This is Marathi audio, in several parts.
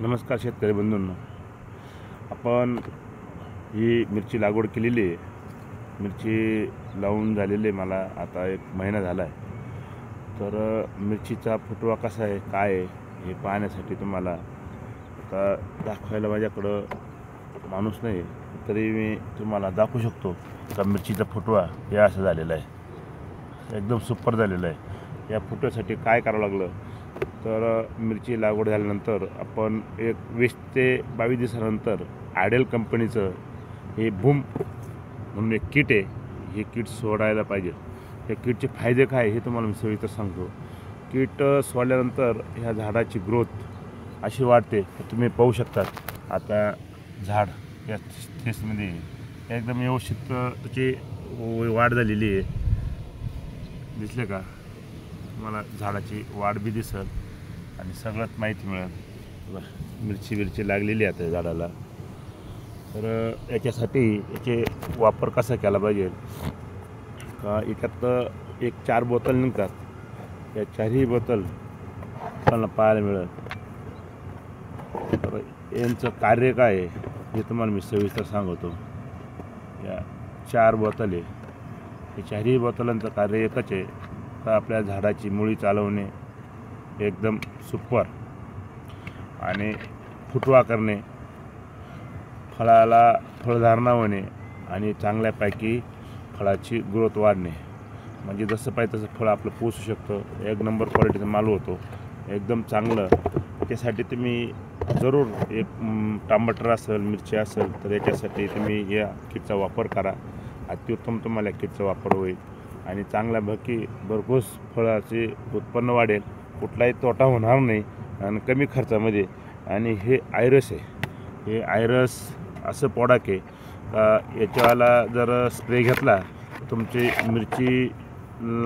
नमस्कार शेतकरी बंधूंनो, आपण ही मिरची लागवड केलेली आहे. मिरची लावून झालेली आहे, मला आता 1 महिना झाला आहे. तर मिरचीचा फुटवा कसा आहे, काय आहे हे पाहण्यासाठी तुम्हाला आता दाखवायला माझ्याकडं माणूस नाही, तरी मी तुम्हाला दाखवू शकतो का मिरचीचा फुटवा हे असं झालेला आहे, एकदम सुपर झालेला आहे. या फुटव्यासाठी काय करावं लागलं तर मिरची लागवड झाल्यानंतर आपण 20 ते 22 दिवसानंतर आयडेल कंपनीचं हे बूम म्हणून एक किट आहे, हे किट सोडायला पाहिजे. या किटचे फायदे काय हे तुम्हाला मी सविस्तर सांगतो. किट सोडल्यानंतर ह्या झाडाची ग्रोथ अशी वाढते की तुम्ही पाहू शकतात. आता झाड या स्टेजमध्ये एकदम व्यवस्थित त्याची वाढ झालेली आहे, दिसले का तुम्हाला? झाडाची वाढ बी दिसेल आणि सगळ्यात माहिती मिळेल. मिरची लागलेली आहे आता झाडाला. तर याच्यासाठी याचे वापर कसा केला पाहिजे का, याच्यात 4 बोतल निघतात. या 4ही बोतल आपल्याला पाहायला मिळेल. तर यांचं कार्य काय आहे हे तुम्हाला मी सविस्तर सांगतो. या 4 बोतल आहे, या 4ही बोतलांचं कार्य एकच आहे तर आपल्या झाडाची मुळी चालवणे, एकदम सुपर, आणि फुटवा करणे, फळाला फळधारणा होणे आणि चांगल्यापैकी फळाची ग्रोथ वाढणे. म्हणजे जसं पाहिजे तसं फळ आपलं पोसू शकतं. 1 नंबर क्वालिटीचा माल होतो, एकदम चांगलं. त्यासाठी तुम्ही जरूर एक टमाटर असेल, मिरची असेल तर याच्यासाठी तुम्ही या किटचा वापर करा. अत्युत्तम तुम्हाला या किटचा वापर होईल आणि चांगल्यापैकी भरघोस फळाचे उत्पन्न वाढेल, कुठलाही तोटा होणार नाही आणि कमी खर्चामध्ये. आणि हे आयरस आहे, हे आयरस असं प्रोडक्ट आहे का याच्यावाला जर स्प्रे घेतला तर तुमची मिरची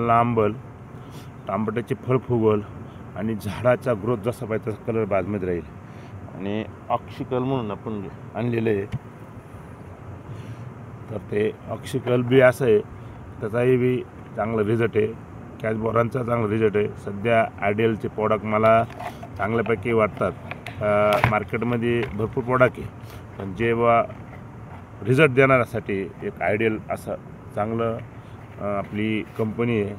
लांबल, टमाट्याचे फळ फुगल आणि झाडाचा ग्रोथ जसा पाहिजे तसा कलर बाजमध्ये राहील. आणि ऑक्सिकल म्हणून आपण आणलेलं आहे, तर ते ऑक्सिकल बी असं आहे, त्याचाही बी चांगला रिझल्ट आहे. कॅचबॉरांचा चांगला रिझल्ट आहे. सध्या आयडियलचे प्रॉडक्ट मला चांगल्यापैकी वाटतात. मार्केटमध्ये भरपूर प्रॉडक्ट आहे, पण जेव्हा रिझल्ट देण्यासाठी एक आयडियल असं चांगलं आपली कंपनी आहे,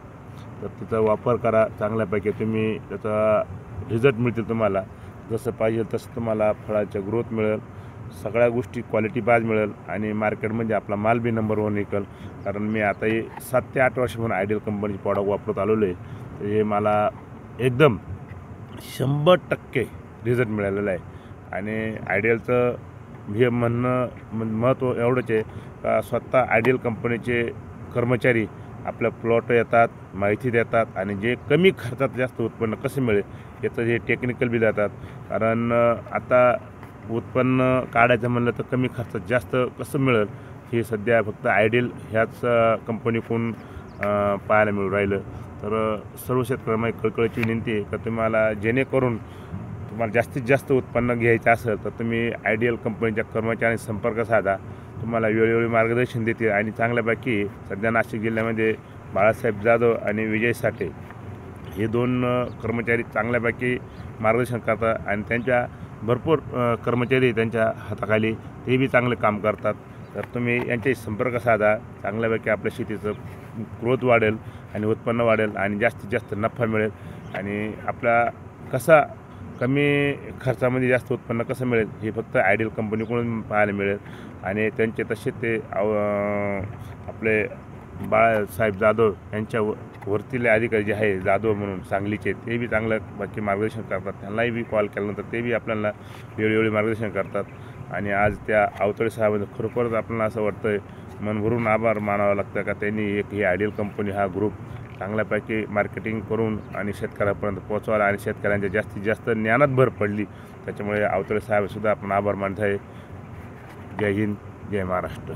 तर तिचा वापर करा चांगल्यापैकी. तुम्ही त्याचा रिझल्ट मिळतील तुम्हाला, जसं पाहिजे तसं तुम्हाला फळाच्या ग्रोथ मिळेल, सगळ्या गोष्टी क्वालिटी बाज मिळेल आणि मार्केटमध्ये आपला माल बी नंबर 1 निघेल. कारण मी आता हे 7 ते 8 वर्ष म्हणून आयडियल कंपनीचे प्रॉडक्ट वापरत आलेलो आहे. तर हे मला एकदम 100% रिझल्ट मिळालेला आहे. आणि आयडियलचं हे महत्त्व एवढंच आहे का स्वतः आयडियल कंपनीचे कर्मचारी आपल्या प्लॉट येतात, माहिती देतात आणि जे कमी खर्चात जास्त उत्पन्न कसं मिळेल याचं हे टेक्निकल बी देतात. कारण आता उत्पन्न काढायचं म्हणलं तर कमी खर्चात जास्त कसं मिळेल हे सध्या फक्त आयडियल ह्याच कंपनीकडून पाहायला मिळून राहिलं. तर सर्व शेतकऱ्यांना कळकळीची विनंती आहे का तुम्हाला जेणेकरून तुम्हाला जास्तीत जास्त उत्पन्न घ्यायचं असेल तर तुम्ही आयडियल कंपनीच्या कर्मचाऱ्यांशी संपर्क साधा. तुम्हाला वेळोवेळी मार्गदर्शन देतील आणि चांगल्यापैकी सध्या नाशिक जिल्ह्यामध्ये बाळासाहेब जाधव आणि विजय साठे हे 2 कर्मचारी चांगल्यापैकी मार्गदर्शन करतात आणि त्यांच्या भरपूर कर्मचारी त्यांच्या हाताखाली ते बी चांगले काम करतात. तर तुम्ही यांच्याशी संपर्क साधा. चांगल्यापैकी आपल्या शेतीचं ग्रोथ वाढेल आणि उत्पन्न वाढेल आणि जास्तीत जास्त नफा मिळेल. आणि आपला कसा कमी खर्चामध्ये जास्त उत्पन्न कसं मिळेल हे फक्त आयडियल कंपनीकडून पाहायला मिळेल. आणि त्यांचे तसे ते आपले बाळासाहेब जाधव यांच्या वरतीले अधिकारी जे आहे जाधव म्हणून सांगलीचे, ते बी चांगलं बाकी मार्गदर्शन करतात. त्यांनाही बी कॉल केल्यानंतर ते बी आपल्याला वेळोवेळी मार्गदर्शन करतात. आणि आज त्या अवतळे साहेबांचं खरोखरच आपल्याला असं वाटतं मन भरून आभार मानावं लागतं का त्यांनी एक ही आयडियल कंपनी हा ग्रुप चांगल्यापैकी मार्केटिंग करून आणि शेतकऱ्यापर्यंत पोहोचवायला आणि शेतकऱ्यांच्या जास्तीत जास्त ज्ञानात भर पडली. त्याच्यामुळे अवतळे साहेबसुद्धा आपण आभार मानत आहे. जय हिंद, जय महाराष्ट्र.